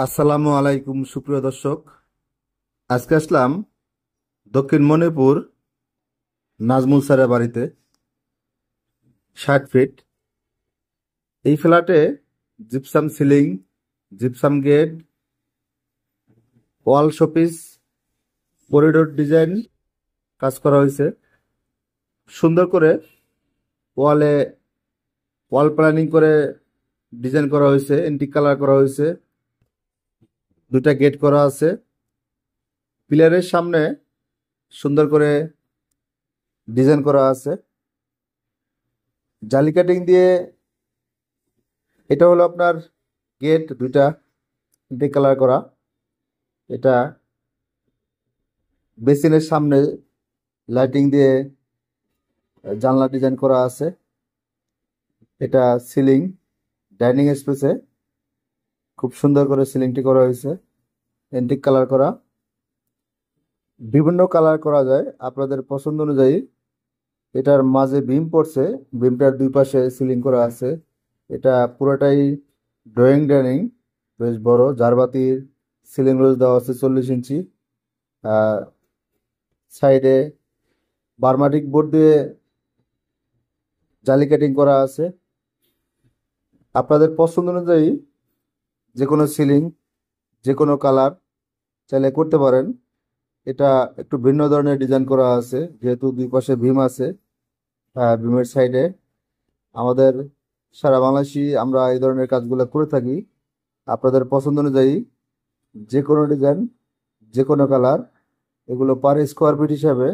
আসসালামু আলাইকুম সুপ্রিয় দর্শক। আজকে আসলাম দক্ষিণ মণিপুর নাজমুল স্যারের বাড়িতে। 60 ফিট এই ফ্ল্যাটে জিপসাম সিলিং, জিপসাম গেট, ওয়াল শোপিস, করিডোর ডিজাইন কাজ করা হয়েছে। সুন্দর করে ওয়ালে ওয়াল প্ল্যানিং করে ডিজাইন করা হয়েছে, এন্টিক কালার করা হয়েছে। দুটা গেট করা আছে। পিলারের সামনে সুন্দর করে ডিজাইন করা আছে জালি কাটিং দিয়ে। এটা হলো আপনার গেট দুইটা এন্টিক কালার করা। এটা বেসিনের সামনে লাইটিং দিয়ে জানলা ডিজাইন করা আছে। এটা সিলিং, ডাইনিং স্পেসে খুব সুন্দর করে সিলিংটি করা হয়েছে, এন্টিক কালার করা। বিভিন্ন কালার করা যায় আপনাদের পছন্দ অনুযায়ী। এটার মাঝে বিম পড়ছে, বিমটার দুই পাশে সিলিং করা আছে। এটা পুরোটাই ড্রয়িং ডাইনিং, বেশ বড়। জারবাতির সিলিং রোজ দেওয়া আছে 40 ইঞ্চি। সাইডে বার্মাটিক বোর্ড দিয়ে জালি কাটিং করা আছে। আপনাদের পছন্দ অনুযায়ী যে কোনো সিলিং, যে কোনো কালার চাইলে করতে পারেন। এটা একটু ভিন্ন ধরনের ডিজাইন করা আছে, যেহেতু দুই পাশে ভীম আছে। ভীমের সাইডে আমাদের সারা বাংলাদেশি আমরা এই ধরনের কাজগুলো করে থাকি। আপনাদের পছন্দ অনুযায়ী যে কোনো ডিজাইন, যে কোনো কালার, এগুলো পার স্কোয়ার ফিট হিসাবে